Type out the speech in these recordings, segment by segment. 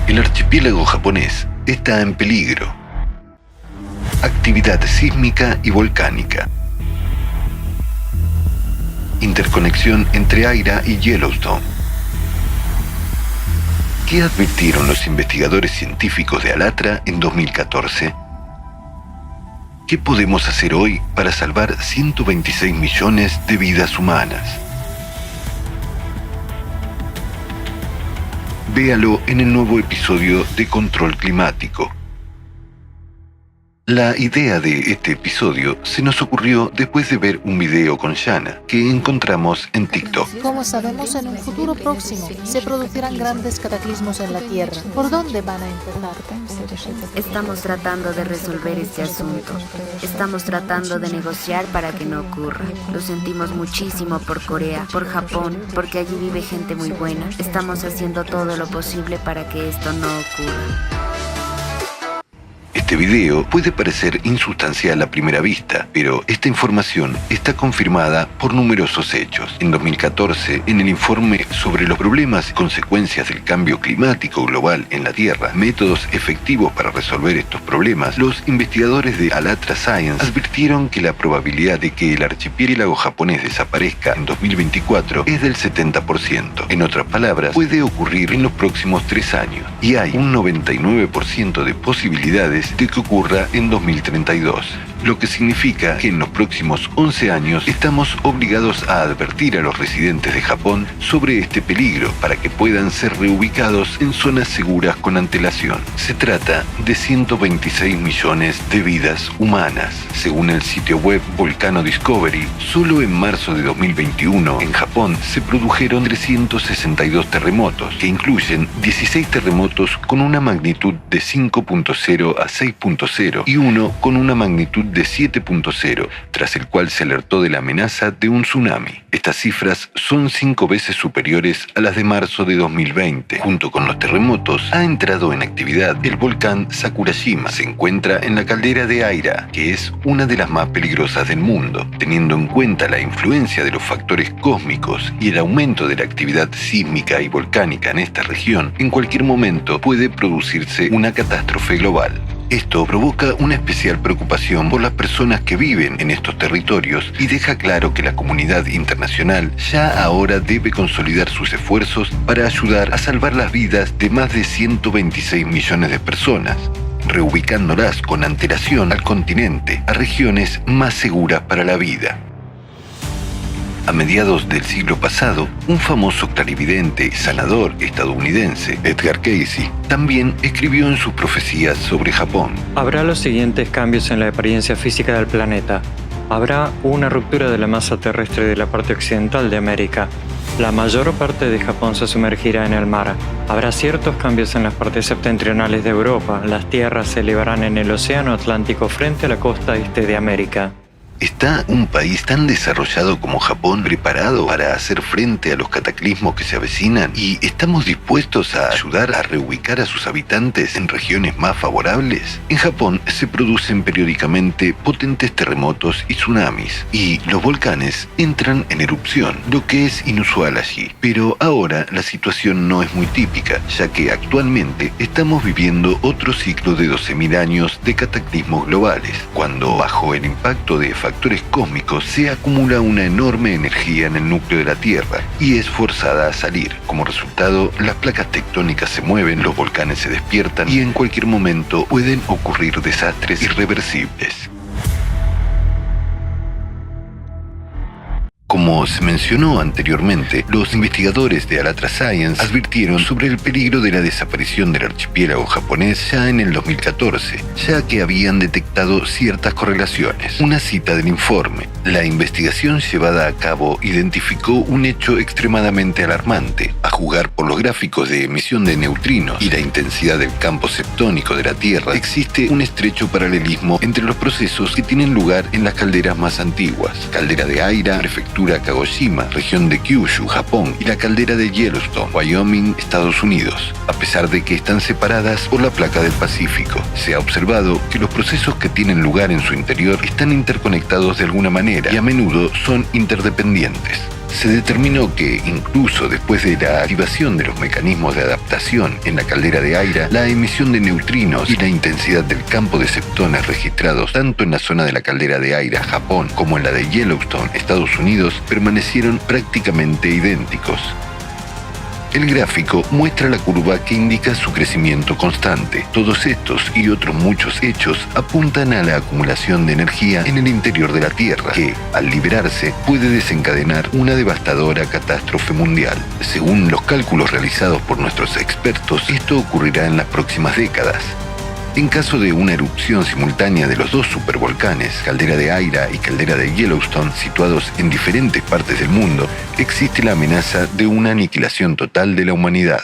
El archipiélago japonés está en peligro. Actividad sísmica y volcánica. Interconexión entre Aira y Yellowstone. ¿Qué advirtieron los investigadores científicos de ALATRA en 2014? ¿Qué podemos hacer hoy para salvar 126 millones de vidas humanas? Véalo en el nuevo episodio de Control Climático. La idea de este episodio se nos ocurrió después de ver un video con Yana que encontramos en TikTok. Como sabemos, en un futuro próximo se producirán grandes cataclismos en la Tierra. ¿Por dónde van a empezar? Estamos tratando de resolver este asunto. Estamos tratando de negociar para que no ocurra. Lo sentimos muchísimo por Corea, por Japón, porque allí vive gente muy buena. Estamos haciendo todo lo posible para que esto no ocurra. Este video puede parecer insustancial a primera vista, pero esta información está confirmada por numerosos hechos. En 2014, en el informe sobre los problemas y consecuencias del cambio climático global en la Tierra, métodos efectivos para resolver estos problemas, los investigadores de ALATRA Science advirtieron que la probabilidad de que el archipiélago japonés desaparezca en 2024 es del 70%. En otras palabras, puede ocurrir en los próximos 3 años, y hay un 99% de posibilidades de que ocurra en 2032, lo que significa que en los próximos 11 años estamos obligados a advertir a los residentes de Japón sobre este peligro para que puedan ser reubicados en zonas seguras con antelación. Se trata de 126 millones de vidas humanas. Según el sitio web Volcano Discovery, solo en marzo de 2021 en Japón se produjeron 362 terremotos, que incluyen 16 terremotos con una magnitud de 5.0 a 6.0 y uno con una magnitud de 7.0, tras el cual se alertó de la amenaza de un tsunami. Estas cifras son 5 veces superiores a las de marzo de 2020. Junto con los terremotos, ha entrado en actividad el volcán Sakurashima. Se encuentra en la caldera de Aira, que es una de las más peligrosas del mundo. Teniendo en cuenta la influencia de los factores cósmicos y el aumento de la actividad sísmica y volcánica en esta región, en cualquier momento puede producirse una catástrofe global. Esto provoca una especial preocupación por las personas que viven en estos territorios y deja claro que la comunidad internacional ya ahora debe consolidar sus esfuerzos para ayudar a salvar las vidas de más de 126 millones de personas, reubicándolas con antelación al continente, a regiones más seguras para la vida. A mediados del siglo pasado, un famoso clarividente y sanador estadounidense, Edgar Cayce, también escribió en sus profecías sobre Japón. Habrá los siguientes cambios en la apariencia física del planeta. Habrá una ruptura de la masa terrestre de la parte occidental de América. La mayor parte de Japón se sumergirá en el mar. Habrá ciertos cambios en las partes septentrionales de Europa. Las tierras se elevarán en el océano Atlántico frente a la costa este de América. ¿Está un país tan desarrollado como Japón preparado para hacer frente a los cataclismos que se avecinan? ¿Y estamos dispuestos a ayudar a reubicar a sus habitantes en regiones más favorables? En Japón se producen periódicamente potentes terremotos y tsunamis, y los volcanes entran en erupción, lo que es inusual allí. Pero ahora la situación no es muy típica, ya que actualmente estamos viviendo otro ciclo de 12.000 años de cataclismos globales, cuando bajo el impacto de factores cósmicos se acumula una enorme energía en el núcleo de la Tierra y es forzada a salir. Como resultado, las placas tectónicas se mueven, los volcanes se despiertan y en cualquier momento pueden ocurrir desastres irreversibles. Como se mencionó anteriormente, los investigadores de ALATRA Science advirtieron sobre el peligro de la desaparición del archipiélago japonés ya en el 2014, ya que habían detectado ciertas correlaciones. Una cita del informe: la investigación llevada a cabo identificó un hecho extremadamente alarmante. A juzgar por los gráficos de emisión de neutrinos y la intensidad del campo septónico de la Tierra, existe un estrecho paralelismo entre los procesos que tienen lugar en las calderas más antiguas: caldera de Aira, prefectura Kagoshima, región de Kyushu, Japón, y la caldera de Yellowstone, Wyoming, Estados Unidos, a pesar de que están separadas por la placa del Pacífico. Se ha observado que los procesos que tienen lugar en su interior están interconectados de alguna manera y a menudo son interdependientes. Se determinó que, incluso después de la activación de los mecanismos de adaptación en la caldera de Aira, la emisión de neutrinos y la intensidad del campo de septones registrados tanto en la zona de la caldera de Aira, Japón, como en la de Yellowstone, Estados Unidos, permanecieron prácticamente idénticos. El gráfico muestra la curva que indica su crecimiento constante. Todos estos y otros muchos hechos apuntan a la acumulación de energía en el interior de la Tierra, que, al liberarse, puede desencadenar una devastadora catástrofe mundial. Según los cálculos realizados por nuestros expertos, esto ocurrirá en las próximas décadas. En caso de una erupción simultánea de los dos supervolcanes, Caldera de Aira y Caldera de Yellowstone, situados en diferentes partes del mundo, existe la amenaza de una aniquilación total de la humanidad.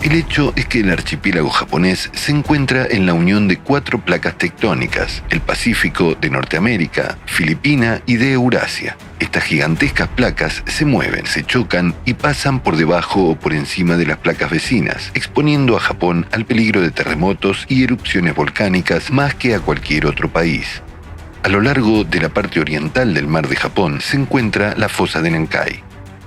El hecho es que el archipiélago japonés se encuentra en la unión de 4 placas tectónicas: el Pacífico, de Norteamérica, Filipina y de Eurasia. Estas gigantescas placas se mueven, se chocan y pasan por debajo o por encima de las placas vecinas, exponiendo a Japón al peligro de terremotos y erupciones volcánicas más que a cualquier otro país. A lo largo de la parte oriental del mar de Japón se encuentra la fosa de Nankai.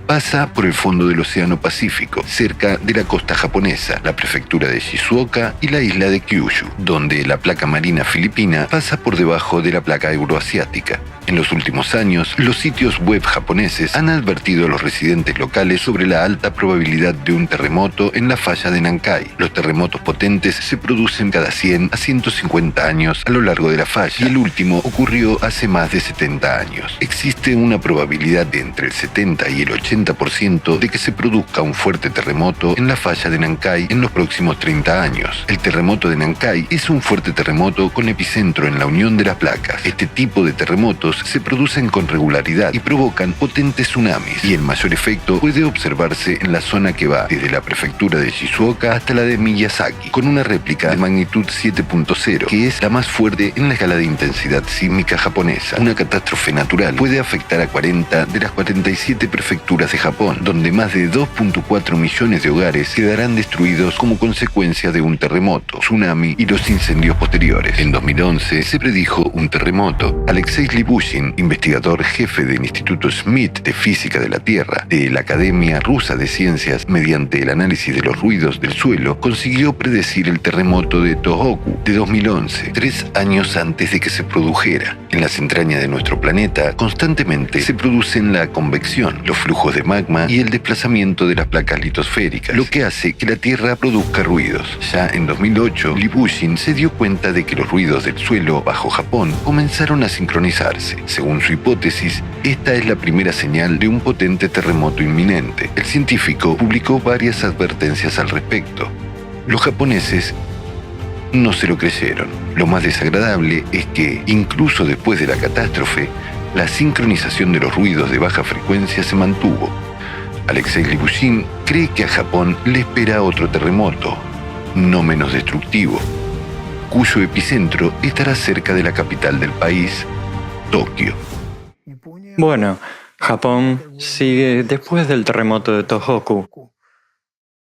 Pasa por el fondo del Océano Pacífico, cerca de la costa japonesa, la prefectura de Shizuoka y la isla de Kyushu, donde la placa marina filipina pasa por debajo de la placa euroasiática. En los últimos años, los sitios web japoneses han advertido a los residentes locales sobre la alta probabilidad de un terremoto en la falla de Nankai. Los terremotos potentes se producen cada 100 a 150 años a lo largo de la falla, y el último ocurrió hace más de 70 años. Existe una probabilidad de entre el 70 y el 80% de que se produzca un fuerte terremoto en la falla de Nankai en los próximos 30 años. El terremoto de Nankai es un fuerte terremoto con epicentro en la unión de las placas. Este tipo de terremotos se producen con regularidad y provocan potentes tsunamis, y el mayor efecto puede observarse en la zona que va desde la prefectura de Shizuoka hasta la de Miyazaki, con una réplica de magnitud 7.0, que es la más fuerte en la escala de intensidad sísmica japonesa. Una catástrofe natural puede afectar a 40 de las 47 prefecturas de Japón, donde más de 2.4 millones de hogares quedarán destruidos como consecuencia de un terremoto, tsunami y los incendios posteriores. En 2011 se predijo un terremoto. Alexei Libushin, investigador jefe del Instituto Smith de Física de la Tierra de la Academia Rusa de Ciencias, mediante el análisis de los ruidos del suelo, consiguió predecir el terremoto de Tohoku de 2011, 3 años antes de que se produjera. En las entrañas de nuestro planeta constantemente se producen la convección, los flujos de magma y el desplazamiento de las placas litosféricas, lo que hace que la Tierra produzca ruidos. Ya en 2008, Libushin se dio cuenta de que los ruidos del suelo bajo Japón comenzaron a sincronizarse. Según su hipótesis, esta es la primera señal de un potente terremoto inminente. El científico publicó varias advertencias al respecto. Los japoneses no se lo creyeron. Lo más desagradable es que, incluso después de la catástrofe, la sincronización de los ruidos de baja frecuencia se mantuvo. Alexei Libushin cree que a Japón le espera otro terremoto, no menos destructivo, cuyo epicentro estará cerca de la capital del país, Tokio. Bueno, Japón sigue después del terremoto de Tohoku.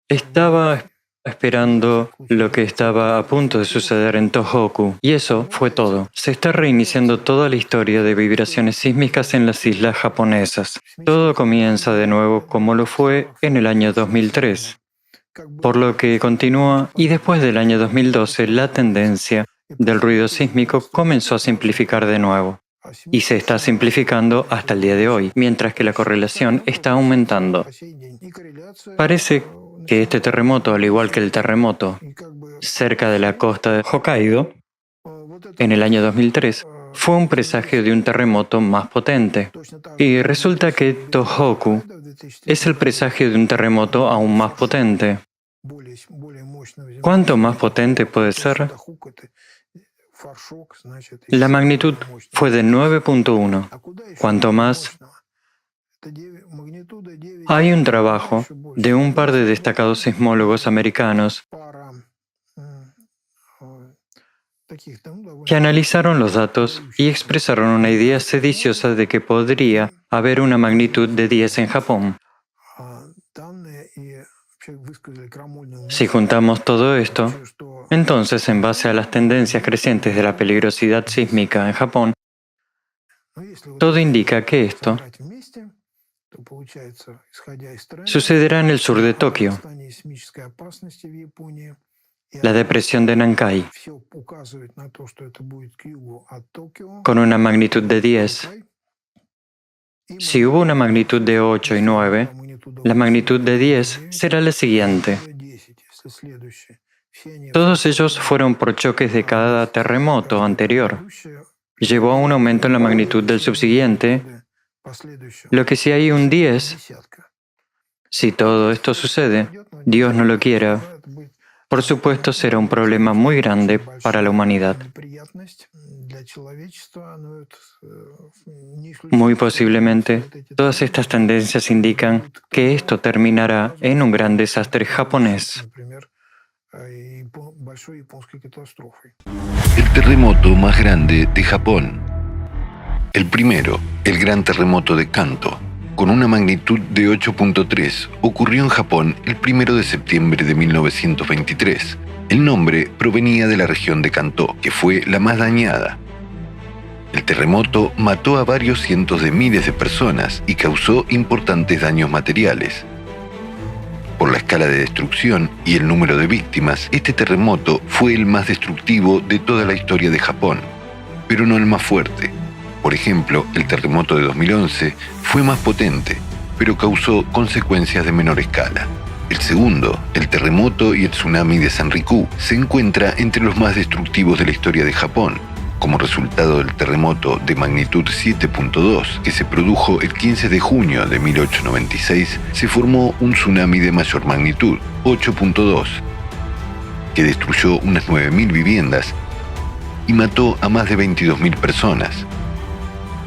Estaba esperando lo que estaba a punto de suceder en Tohoku, y eso fue todo. Se está reiniciando toda la historia de vibraciones sísmicas en las islas japonesas. Todo comienza de nuevo como lo fue en el año 2003, por lo que continúa, y después del año 2012 la tendencia del ruido sísmico comenzó a simplificar de nuevo. Y se está simplificando hasta el día de hoy, mientras que la correlación está aumentando. Parece que este terremoto, al igual que el terremoto cerca de la costa de Hokkaido, en el año 2003, fue un presagio de un terremoto más potente. Y resulta que Tohoku es el presagio de un terremoto aún más potente. ¿Cuánto más potente puede ser? La magnitud fue de 9.1. Cuanto más, hay un trabajo de un par de destacados sismólogos americanos que analizaron los datos y expresaron una idea sediciosa de que podría haber una magnitud de 10 en Japón. Si juntamos todo esto, entonces, en base a las tendencias crecientes de la peligrosidad sísmica en Japón, todo indica que esto Sucederá en el sur de Tokio, la depresión de Nankai, con una magnitud de 10. Si hubo una magnitud de 8 y 9, la magnitud de 10 será la siguiente. Todos ellos fueron por choques de cada terremoto anterior. Llevó a un aumento en la magnitud del subsiguiente, lo que si hay un 10, si todo esto sucede, Dios no lo quiera, por supuesto será un problema muy grande para la humanidad. Muy posiblemente, todas estas tendencias indican que esto terminará en un gran desastre japonés. El terremoto más grande de Japón. El primero, el gran terremoto de Kanto, con una magnitud de 8.3, ocurrió en Japón el 1 de septiembre de 1923. El nombre provenía de la región de Kanto, que fue la más dañada. El terremoto mató a varios cientos de miles de personas y causó importantes daños materiales. Por la escala de destrucción y el número de víctimas, este terremoto fue el más destructivo de toda la historia de Japón, pero no el más fuerte. Por ejemplo, el terremoto de 2011 fue más potente, pero causó consecuencias de menor escala. El segundo, el terremoto y el tsunami de Sanriku, se encuentra entre los más destructivos de la historia de Japón. Como resultado del terremoto de magnitud 7.2 que se produjo el 15 de junio de 1896, se formó un tsunami de mayor magnitud, 8.2, que destruyó unas 9.000 viviendas y mató a más de 22.000 personas.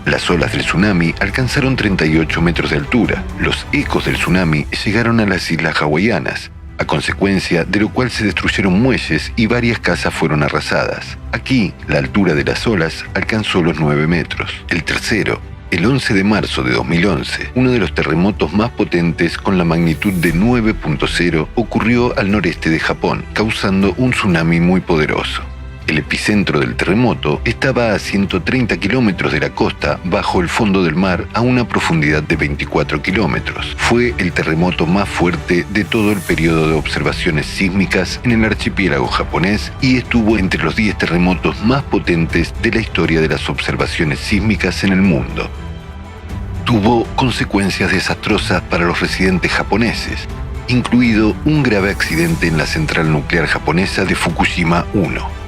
Las olas del tsunami alcanzaron 38 metros de altura. Los ecos del tsunami llegaron a las islas hawaianas, a consecuencia de lo cual se destruyeron muelles y varias casas fueron arrasadas. Aquí, la altura de las olas alcanzó los 9 metros. El tercero, el 11 de marzo de 2011, uno de los terremotos más potentes con la magnitud de 9.0 ocurrió al noreste de Japón, causando un tsunami muy poderoso. El epicentro del terremoto estaba a 130 kilómetros de la costa, bajo el fondo del mar, a una profundidad de 24 kilómetros. Fue el terremoto más fuerte de todo el periodo de observaciones sísmicas en el archipiélago japonés y estuvo entre los 10 terremotos más potentes de la historia de las observaciones sísmicas en el mundo. Tuvo consecuencias desastrosas para los residentes japoneses, incluido un grave accidente en la central nuclear japonesa de Fukushima 1.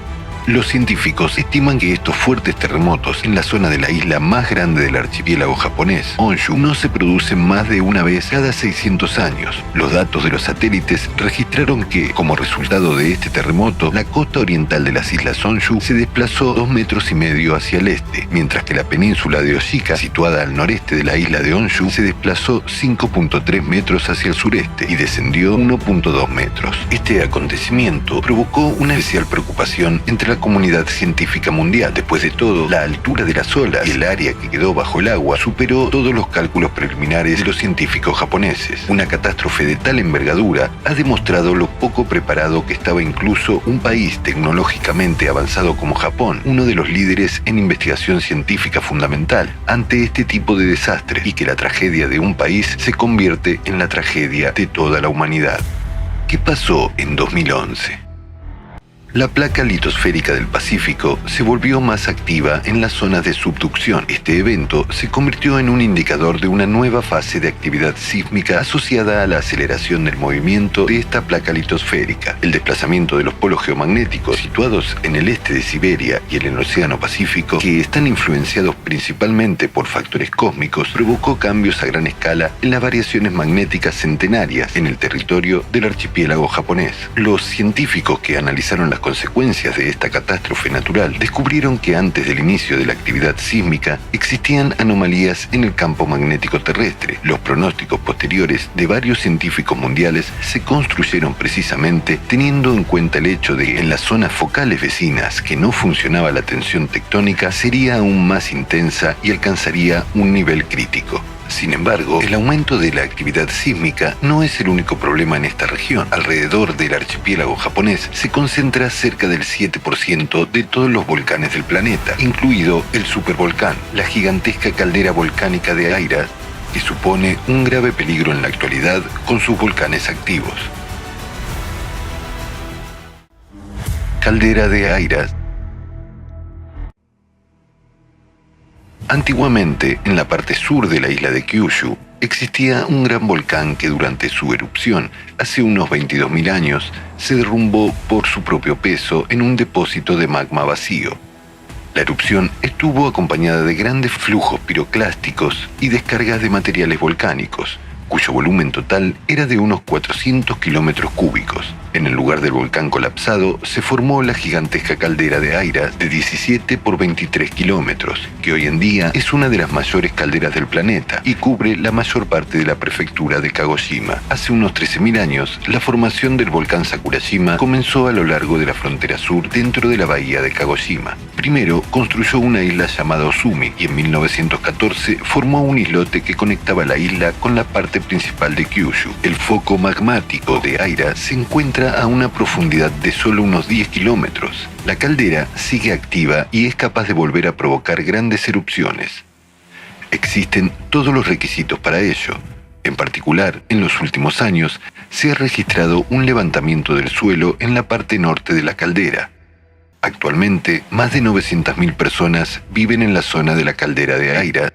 Los científicos estiman que estos fuertes terremotos en la zona de la isla más grande del archipiélago japonés, Honshu, no se producen más de una vez cada 600 años. Los datos de los satélites registraron que, como resultado de este terremoto, la costa oriental de las islas Honshu se desplazó 2,5 metros hacia el este, mientras que la península de Oshika, situada al noreste de la isla de Honshu, se desplazó 5,3 metros hacia el sureste y descendió 1,2 metros. Este acontecimiento provocó una especial preocupación entre la comunidad científica mundial. Después de todo, la altura de las olas y el área que quedó bajo el agua superó todos los cálculos preliminares de los científicos japoneses. Una catástrofe de tal envergadura ha demostrado lo poco preparado que estaba incluso un país tecnológicamente avanzado como Japón, uno de los líderes en investigación científica fundamental, ante este tipo de desastre, y que la tragedia de un país se convierte en la tragedia de toda la humanidad. ¿Qué pasó en 2011? La placa litosférica del Pacífico se volvió más activa en las zonas de subducción. Este evento se convirtió en un indicador de una nueva fase de actividad sísmica asociada a la aceleración del movimiento de esta placa litosférica. El desplazamiento de los polos geomagnéticos situados en el este de Siberia y en el Océano Pacífico, que están influenciados principalmente por factores cósmicos, provocó cambios a gran escala en las variaciones magnéticas centenarias en el territorio del archipiélago japonés. Los científicos que analizaron las consecuencias de esta catástrofe natural descubrieron que antes del inicio de la actividad sísmica existían anomalías en el campo magnético terrestre. Los pronósticos posteriores de varios científicos mundiales se construyeron precisamente teniendo en cuenta el hecho de que en las zonas focales vecinas que no funcionaba la tensión tectónica sería aún más intensa y alcanzaría un nivel crítico. Sin embargo, el aumento de la actividad sísmica no es el único problema en esta región. Alrededor del archipiélago japonés se concentra cerca del 7% de todos los volcanes del planeta, incluido el supervolcán. La gigantesca caldera volcánica de Aira que supone un grave peligro en la actualidad con sus volcanes activos. Caldera de Airas. Antiguamente, en la parte sur de la isla de Kyushu, existía un gran volcán que durante su erupción, hace unos 22.000 años, se derrumbó por su propio peso en un depósito de magma vacío. La erupción estuvo acompañada de grandes flujos piroclásticos y descargas de materiales volcánicos, cuyo volumen total era de unos 400 kilómetros cúbicos. En el lugar del volcán colapsado se formó la gigantesca caldera de Airas de 17 por 23 kilómetros, que hoy en día es una de las mayores calderas del planeta y cubre la mayor parte de la prefectura de Kagoshima. Hace unos 13.000 años, la formación del volcán Sakurashima comenzó a lo largo de la frontera sur dentro de la bahía de Kagoshima. Primero construyó una isla llamada Ozumi y en 1914 formó un islote que conectaba la isla con la parte principal de Kyushu. El foco magmático de Airas se encuentra a una profundidad de solo unos 10 kilómetros. La caldera sigue activa y es capaz de volver a provocar grandes erupciones. Existen todos los requisitos para ello. En particular, en los últimos años, se ha registrado un levantamiento del suelo en la parte norte de la caldera. Actualmente, más de 900.000 personas viven en la zona de la caldera de Airas.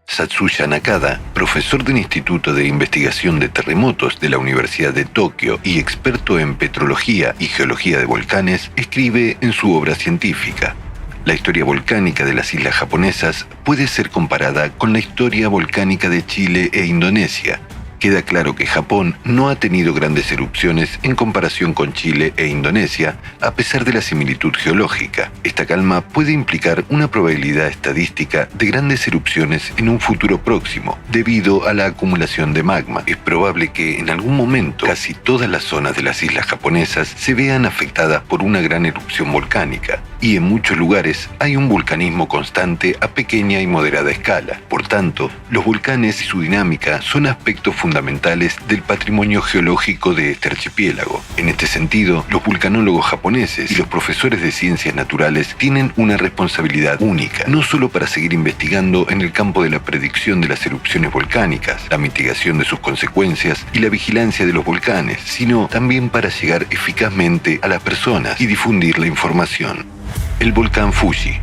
Satsuya Nakada, profesor del Instituto de Investigación de Terremotos de la Universidad de Tokio y experto en petrología y geología de volcanes, escribe en su obra científica: la historia volcánica de las islas japonesas puede ser comparada con la historia volcánica de Chile e Indonesia. Queda claro que Japón no ha tenido grandes erupciones en comparación con Chile e Indonesia, a pesar de la similitud geológica. Esta calma puede implicar una probabilidad estadística de grandes erupciones en un futuro próximo, debido a la acumulación de magma. Es probable que en algún momento casi todas las zonas de las islas japonesas se vean afectadas por una gran erupción volcánica, y en muchos lugares hay un volcanismo constante a pequeña y moderada escala. Por tanto, los volcanes y su dinámica son aspectos fundamentales del patrimonio geológico de este archipiélago. En este sentido, los vulcanólogos japoneses y los profesores de ciencias naturales tienen una responsabilidad única, no solo para seguir investigando en el campo de la predicción de las erupciones volcánicas, la mitigación de sus consecuencias y la vigilancia de los volcanes, sino también para llegar eficazmente a las personas y difundir la información. El volcán Fuji.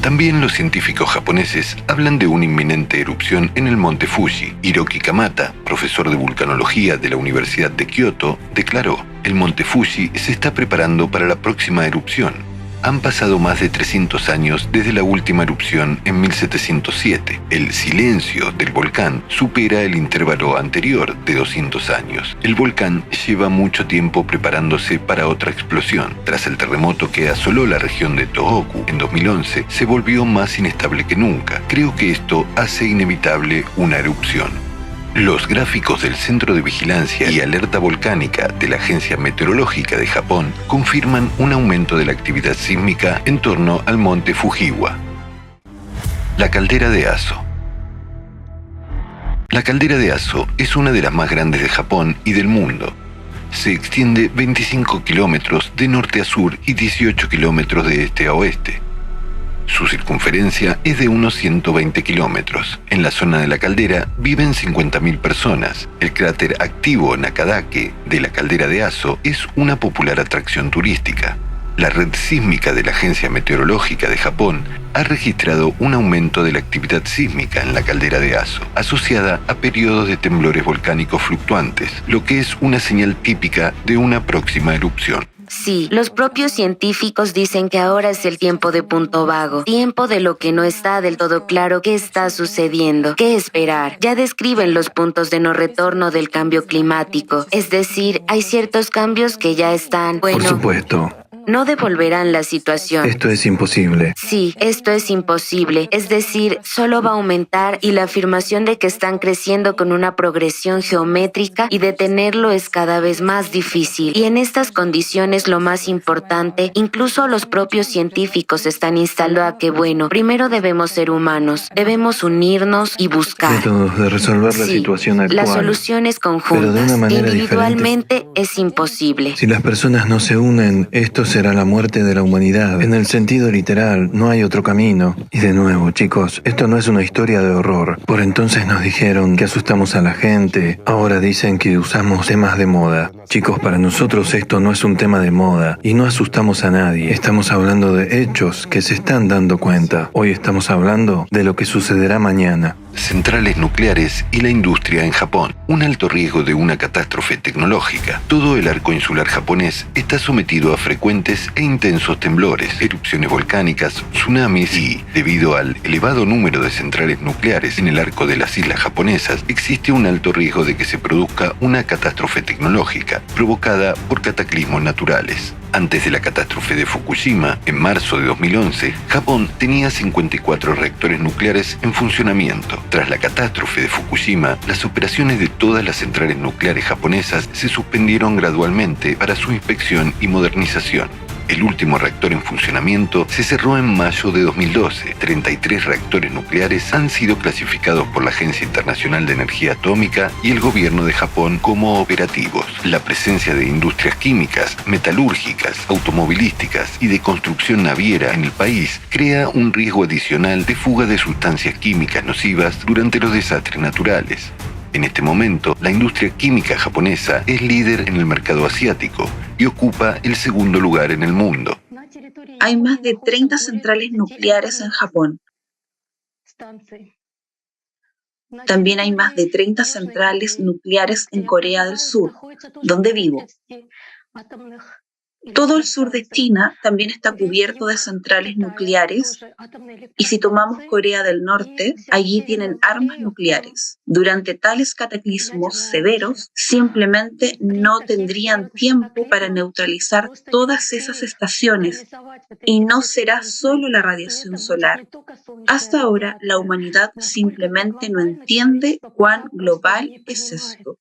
También los científicos japoneses hablan de una inminente erupción en el monte Fuji. Hiroki Kamata, profesor de vulcanología de la Universidad de Kioto, declaró: el monte Fuji se está preparando para la próxima erupción. Han pasado más de 300 años desde la última erupción en 1707. El silencio del volcán supera el intervalo anterior de 200 años. El volcán lleva mucho tiempo preparándose para otra explosión. Tras el terremoto que asoló la región de Tohoku en 2011, se volvió más inestable que nunca. Creo que esto hace inevitable una erupción. Los gráficos del Centro de Vigilancia y Alerta Volcánica de la Agencia Meteorológica de Japón confirman un aumento de la actividad sísmica en torno al monte Fujiwa. La caldera de Aso. La caldera de Aso es una de las más grandes de Japón y del mundo. Se extiende 25 kilómetros de norte a sur y 18 kilómetros de este a oeste. Su circunferencia es de unos 120 kilómetros. En la zona de la caldera viven 50.000 personas. El cráter activo Nakadake de la caldera de Aso es una popular atracción turística. La red sísmica de la Agencia Meteorológica de Japón ha registrado un aumento de la actividad sísmica en la caldera de Aso, asociada a periodos de temblores volcánicos fluctuantes, lo que es una señal típica de una próxima erupción. Sí, los propios científicos dicen que ahora es el tiempo de punto vago, tiempo de lo que no está del todo claro qué está sucediendo, qué esperar. Ya describen los puntos de no retorno del cambio climático, es decir, hay ciertos cambios que ya están, Por supuesto. No devolverán la situación. Esto es imposible. Sí, esto es imposible. Es decir, solo va a aumentar y la afirmación de que están creciendo con una progresión geométrica y detenerlo es cada vez más difícil. Y en estas condiciones lo más importante, incluso los propios científicos están instando a que, primero debemos ser humanos, debemos unirnos y buscar. Métodos de resolver la situación actual. Las soluciones conjuntas. Pero de una manera Individualmente diferente. es imposible. Si las personas no se unen, esto será la muerte de la humanidad. En el sentido literal, no hay otro camino. Y de nuevo, chicos, esto no es una historia de horror. Por entonces nos dijeron que asustamos a la gente. Ahora dicen que usamos temas de moda. Chicos, para nosotros esto no es un tema de moda y no asustamos a nadie. Estamos hablando de hechos que se están dando cuenta. Hoy estamos hablando de lo que sucederá mañana. Centrales nucleares y la industria en Japón. Un alto riesgo de una catástrofe tecnológica. Todo el arco insular japonés está sometido a frecuentes e intensos temblores, erupciones volcánicas, tsunamis y, debido al elevado número de centrales nucleares en el arco de las islas japonesas, existe un alto riesgo de que se produzca una catástrofe tecnológica provocada por cataclismos naturales. Antes de la catástrofe de Fukushima, en marzo de 2011, Japón tenía 54 reactores nucleares en funcionamiento. Tras la catástrofe de Fukushima, las operaciones de todas las centrales nucleares japonesas se suspendieron gradualmente para su inspección y modernización. El último reactor en funcionamiento se cerró en mayo de 2012. 33 reactores nucleares han sido clasificados por la Agencia Internacional de Energía Atómica y el gobierno de Japón como operativos. La presencia de industrias químicas, metalúrgicas, automovilísticas y de construcción naviera en el país crea un riesgo adicional de fuga de sustancias químicas nocivas durante los desastres naturales. En este momento, la industria química japonesa es líder en el mercado asiático y ocupa el segundo lugar en el mundo. Hay más de 30 centrales nucleares en Japón. También hay más de 30 centrales nucleares en Corea del Sur, donde vivo. Todo el sur de China también está cubierto de centrales nucleares y si tomamos Corea del Norte, allí tienen armas nucleares. Durante tales cataclismos severos, simplemente no tendrían tiempo para neutralizar todas esas estaciones y no será solo la radiación solar. Hasta ahora, la humanidad simplemente no entiende cuán global es esto.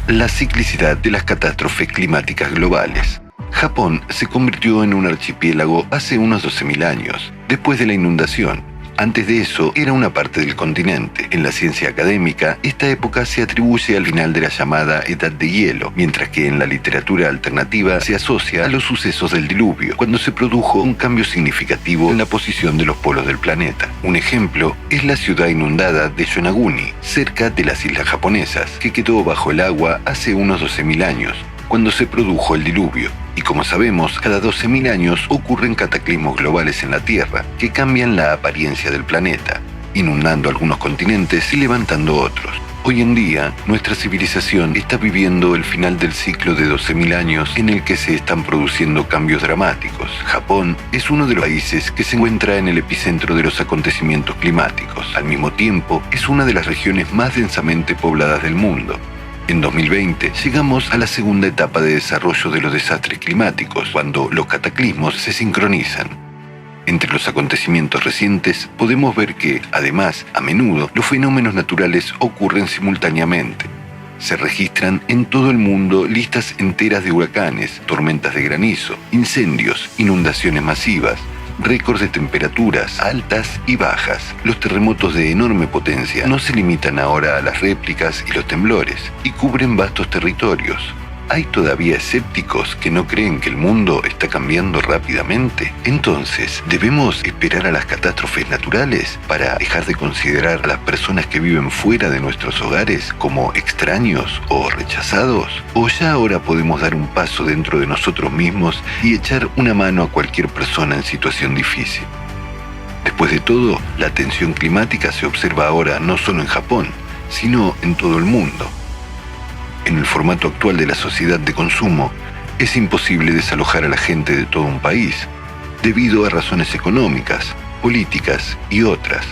La ciclicidad de las catástrofes climáticas globales. Japón se convirtió en un archipiélago hace unos 12.000 años, después de la inundación. Antes de eso, era una parte del continente. En la ciencia académica, esta época se atribuye al final de la llamada Edad de Hielo, mientras que en la literatura alternativa se asocia a los sucesos del diluvio, cuando se produjo un cambio significativo en la posición de los polos del planeta. Un ejemplo es la ciudad inundada de Yonaguni, cerca de las islas japonesas, que quedó bajo el agua hace unos 12.000 años, cuando se produjo el diluvio. Y como sabemos, cada 12.000 años ocurren cataclismos globales en la Tierra que cambian la apariencia del planeta, inundando algunos continentes y levantando otros. Hoy en día, nuestra civilización está viviendo el final del ciclo de 12.000 años en el que se están produciendo cambios dramáticos. Japón es uno de los países que se encuentra en el epicentro de los acontecimientos climáticos. Al mismo tiempo, es una de las regiones más densamente pobladas del mundo. En 2020 llegamos a la segunda etapa de desarrollo de los desastres climáticos, cuando los cataclismos se sincronizan. Entre los acontecimientos recientes podemos ver que, además, a menudo los fenómenos naturales ocurren simultáneamente. Se registran en todo el mundo listas enteras de huracanes, tormentas de granizo, incendios, inundaciones masivas, récords de temperaturas altas y bajas. Los terremotos de enorme potencia no se limitan ahora a las réplicas y los temblores, y cubren vastos territorios. ¿Hay todavía escépticos que no creen que el mundo está cambiando rápidamente? Entonces, ¿debemos esperar a las catástrofes naturales para dejar de considerar a las personas que viven fuera de nuestros hogares como extraños o rechazados? ¿O ya ahora podemos dar un paso dentro de nosotros mismos y echar una mano a cualquier persona en situación difícil? Después de todo, la tensión climática se observa ahora no solo en Japón, sino en todo el mundo. En el formato actual de la sociedad de consumo, es imposible desalojar a la gente de todo un país, debido a razones económicas, políticas y otras.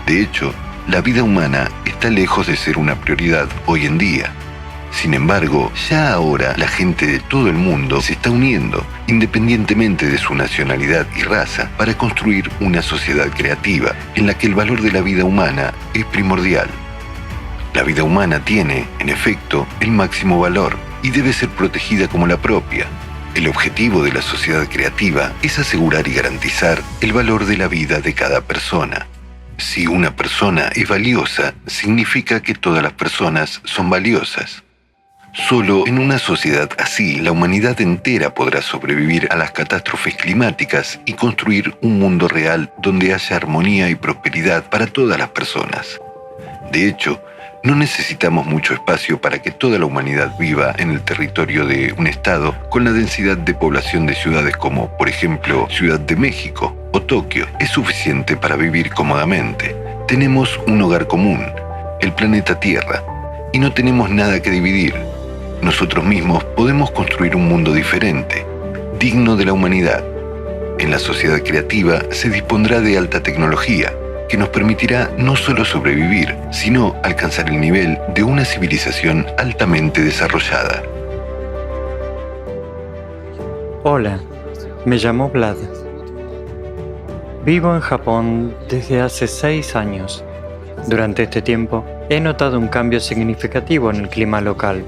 De hecho, la vida humana está lejos de ser una prioridad hoy en día. Sin embargo, ya ahora la gente de todo el mundo se está uniendo, independientemente de su nacionalidad y raza, para construir una sociedad creativa en la que el valor de la vida humana es primordial. La vida humana tiene, en efecto, el máximo valor y debe ser protegida como la propia. El objetivo de la sociedad creativa es asegurar y garantizar el valor de la vida de cada persona. Si una persona es valiosa, significa que todas las personas son valiosas. Solo en una sociedad así, la humanidad entera podrá sobrevivir a las catástrofes climáticas y construir un mundo real donde haya armonía y prosperidad para todas las personas. De hecho, no necesitamos mucho espacio para que toda la humanidad viva en el territorio de un estado con la densidad de población de ciudades como, por ejemplo, Ciudad de México o Tokio. Es suficiente para vivir cómodamente. Tenemos un hogar común, el planeta Tierra, y no tenemos nada que dividir. Nosotros mismos podemos construir un mundo diferente, digno de la humanidad. En la sociedad creativa se dispondrá de alta tecnología, que nos permitirá no solo sobrevivir, sino alcanzar el nivel de una civilización altamente desarrollada. Hola, me llamo Vlad. Vivo en Japón desde hace 6 años. Durante este tiempo he notado un cambio significativo en el clima local.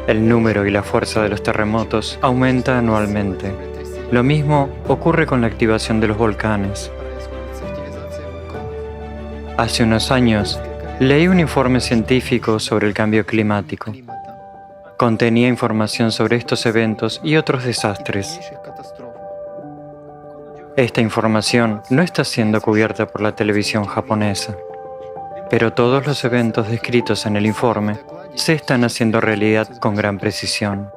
El número y la fuerza de los terremotos aumenta anualmente. Lo mismo ocurre con la activación de los volcanes. Hace unos años, leí un informe científico sobre el cambio climático. Contenía información sobre estos eventos y otros desastres. Esta información no está siendo cubierta por la televisión japonesa, pero todos los eventos descritos en el informe se están haciendo realidad con gran precisión.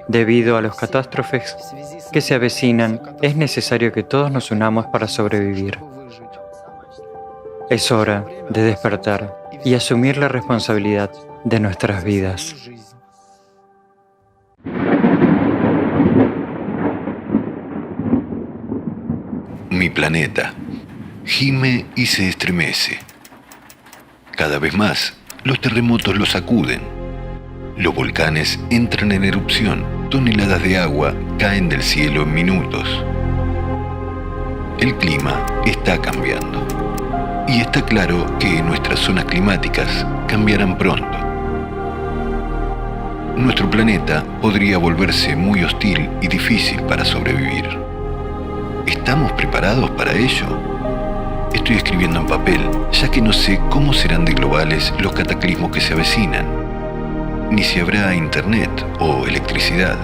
Debido a las catástrofes que se avecinan, es necesario que todos nos unamos para sobrevivir. Es hora de despertar y asumir la responsabilidad de nuestras vidas. Mi planeta gime y se estremece. Cada vez más, los terremotos lo sacuden. Los volcanes entran en erupción. Toneladas de agua caen del cielo en minutos. El clima está cambiando. Y está claro que nuestras zonas climáticas cambiarán pronto. Nuestro planeta podría volverse muy hostil y difícil para sobrevivir. ¿Estamos preparados para ello? Estoy escribiendo en papel, ya que no sé cómo serán de globales los cataclismos que se avecinan, ni si habrá internet o electricidad.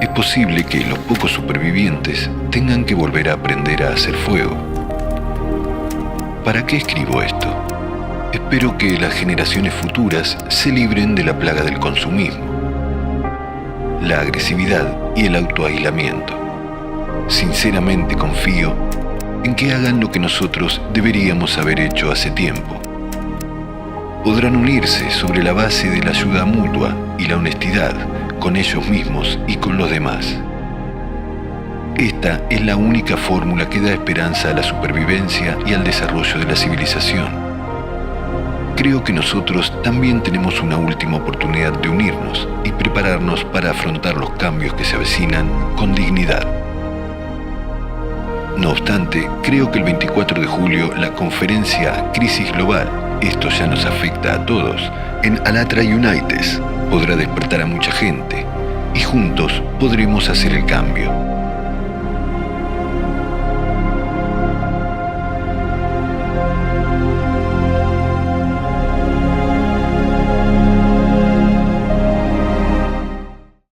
Es posible que los pocos supervivientes tengan que volver a aprender a hacer fuego. ¿Para qué escribo esto? Espero que las generaciones futuras se libren de la plaga del consumismo, la agresividad y el autoaislamiento. Sinceramente confío en que hagan lo que nosotros deberíamos haber hecho hace tiempo. Podrán unirse sobre la base de la ayuda mutua y la honestidad con ellos mismos y con los demás. Esta es la única fórmula que da esperanza a la supervivencia y al desarrollo de la civilización. Creo que nosotros también tenemos una última oportunidad de unirnos y prepararnos para afrontar los cambios que se avecinan con dignidad. No obstante, creo que el 24 de julio la conferencia Crisis Global, esto ya nos afecta a todos, en Alatra Unites podrá despertar a mucha gente y juntos podremos hacer el cambio.